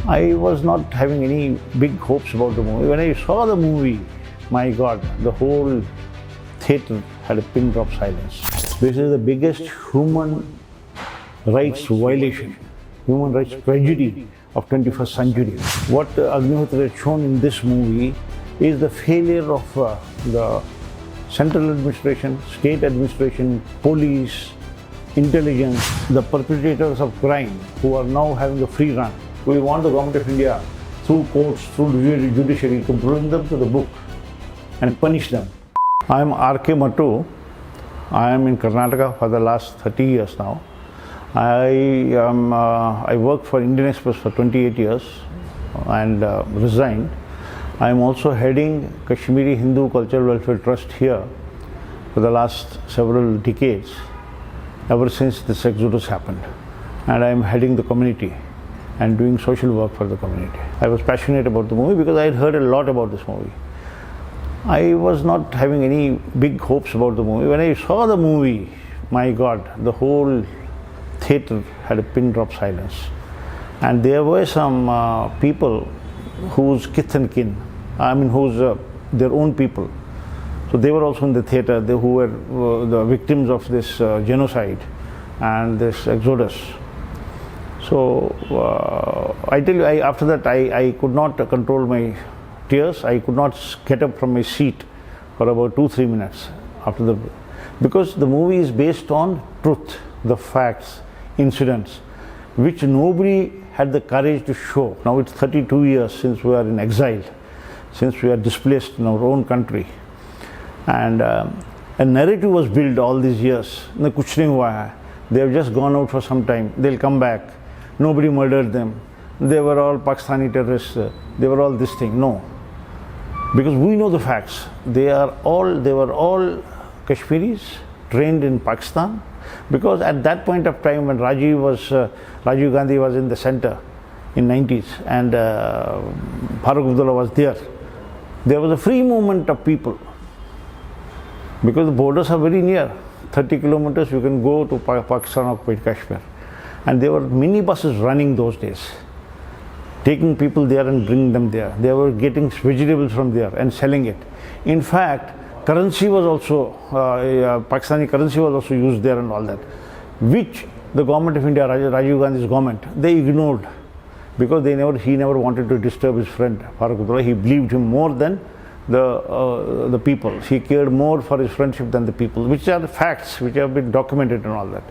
I was not having any big hopes about the movie. When I saw the movie, my God, the whole theatre had a pin drop silence. This is the biggest human rights violation, human rights tragedy of 21st century. What Agnihotri has shown in this movie is the failure of the central administration, state administration, police, intelligence, the perpetrators of crime who are now having a free run. We want the government of India, through courts, through judiciary, to bring them to the book and punish them. I am R.K. Mattu. I am in Karnataka for the last 30 years now. I worked for Indian Express for 28 years and resigned. I am also heading Kashmiri Hindu Cultural Welfare Trust here for the last several decades, ever since this exodus happened. And I am heading the community and doing social work for the community. I was passionate about the movie because I had heard a lot about this movie. I was not having any big hopes about the movie. When I saw the movie, my God, the whole theatre had a pin drop silence. And there were some people whose kith and kin, whose their own people. So they were also in the theatre, who were the victims of this genocide and this exodus. So I tell you, after that I could not control my tears. I could not get up from my seat for about 2-3 minutes after the, because the movie is based on truth, the facts, incidents, which nobody had the courage to show. Now it's 32 years since we are in exile, since we are displaced in our own country. And a narrative was built all these years. They have just gone out for some time. They'll come back. Nobody murdered them. They were all Pakistani terrorists. They were all this thing. No. Because we know the facts. They were all Kashmiris trained in Pakistan. Because at that point of time when Rajiv Gandhi was in the center in 90s and Farooq Abdullah was there was a free movement of people. Because the borders are very near, 30 kilometers you can go to Pakistan occupied Kashmir. And there were minibuses running those days, taking people there and bringing them there. They were getting vegetables from there and selling it. In fact, currency was also, Pakistani currency was also used there and all that, which the government of India, Rajiv Gandhi's government, they ignored, because he never wanted to disturb his friend Farooq Abdullah. He believed him more than the people. He cared more for his friendship than the people, which are the facts which have been documented and all that.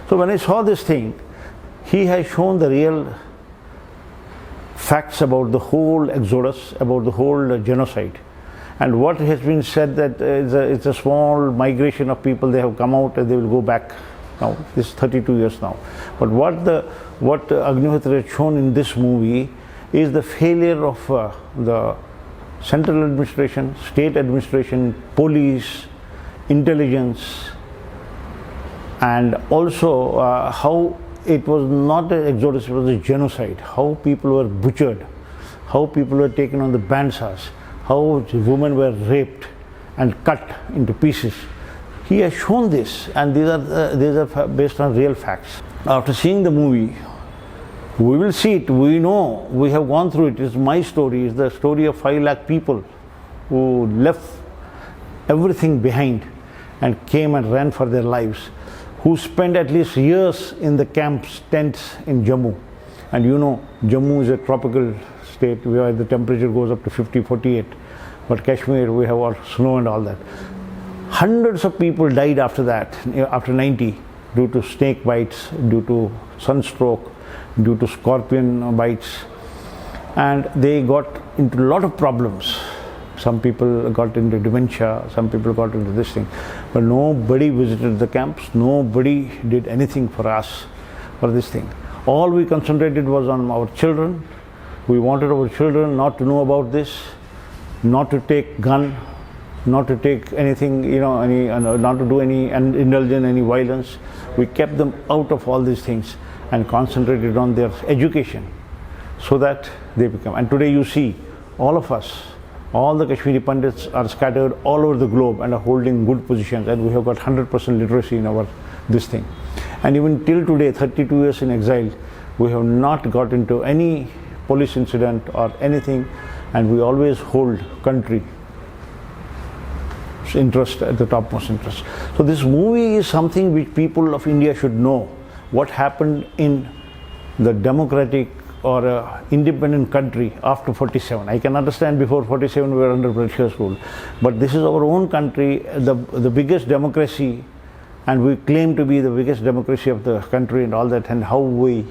So when I saw this thing, he has shown the real facts about the whole exodus, about the whole genocide. And what has been said that it's a small migration of people, they have come out and they will go back. Now, this is 32 years now. But what Agnihotri has shown in this movie is the failure of the central administration, state administration, police, intelligence, and also how it was not an exodus, it was a genocide. How people were butchered, how people were taken on the bandsas, how women were raped and cut into pieces. He has shown this, and these are based on real facts. After seeing the movie, we will see it, we know, we have gone through it. It's my story, it's the story of 5 lakh people who left everything behind and came and ran for their lives, who spent at least years in the camps, tents in Jammu. And you know, Jammu is a tropical state where the temperature goes up to 50, 48. But Kashmir, we have all snow and all that. Hundreds of people died after that, after 90, due to snake bites, due to sunstroke, due to scorpion bites. And they got into a lot of problems. Some people got into dementia, some people got into this thing. But nobody visited the camps, nobody did anything for us, for this thing. All we concentrated was on our children. We wanted our children not to know about this, not to take gun, not to take anything, not to do any, and indulge in any violence. We kept them out of all these things and concentrated on their education so that they become. And today you see, all of us, all the Kashmiri Pandits are scattered all over the globe and are holding good positions, and we have got 100% literacy in this thing. And even till today, 32 years in exile, we have not got into any police incident or anything, and we always hold country interest at the topmost interest. So this movie is something which people of India should know, what happened in the democratic or independent country after 47. I can understand before 47 we were under British rule, but this is our own country, the biggest democracy, and we claim to be the biggest democracy of the country and all that, and how we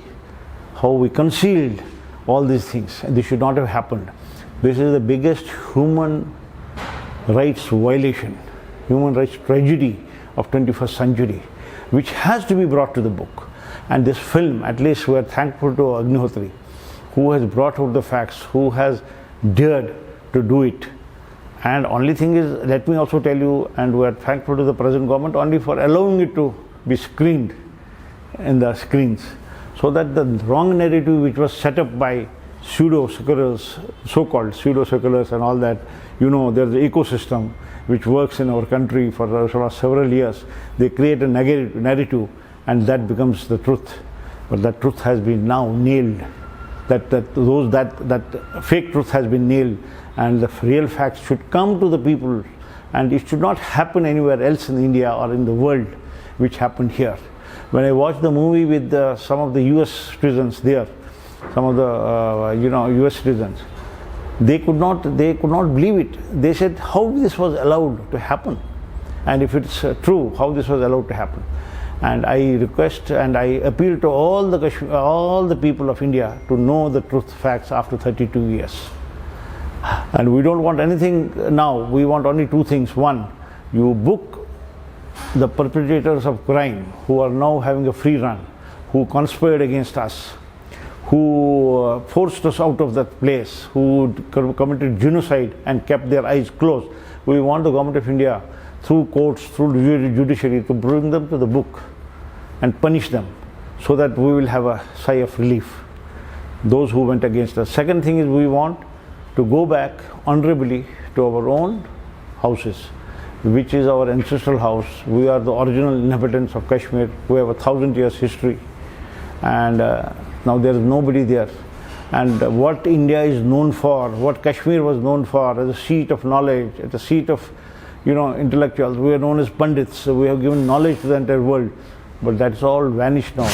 concealed all these things, and this should not have happened. This is the biggest human rights violation, human rights tragedy of 21st century, which has to be brought to the book. And this film, at least we are thankful to Agnihotri, who has brought out the facts, who has dared to do it. And only thing is, let me also tell you, and we are thankful to the present government only for allowing it to be screened in the screens, so that the wrong narrative which was set up by pseudo-seculars, so-called pseudo-seculars and all that, you know, there's an ecosystem which works in our country for several years. They create a narrative and that becomes the truth. But that truth has been now nailed. That fake truth has been nailed, and the real facts should come to the people, and it should not happen anywhere else in India or in the world, which happened here. When I watched the movie with some of the US citizens there, some of the US citizens, they could not believe it. They said how this was allowed to happen, and if it's true, how this was allowed to happen. And I request and I appeal to all the people of India to know the truth facts after 32 years. And we don't want anything now. We want only two things. One, you book the perpetrators of crime who are now having a free run, who conspired against us, who forced us out of that place, who committed genocide and kept their eyes closed. We want the government of India, through courts, through judiciary, to bring them to the book and punish them, so that we will have a sigh of relief, those who went against us. Second thing is, we want to go back honorably to our own houses, which is our ancestral house. We are the original inhabitants of Kashmir. We have 1,000 years history, and now there is nobody there. And what India is known for, what Kashmir was known for, as a seat of knowledge, as a seat of intellectuals, we are known as Pandits. So we have given knowledge to the entire world, but that's all vanished now.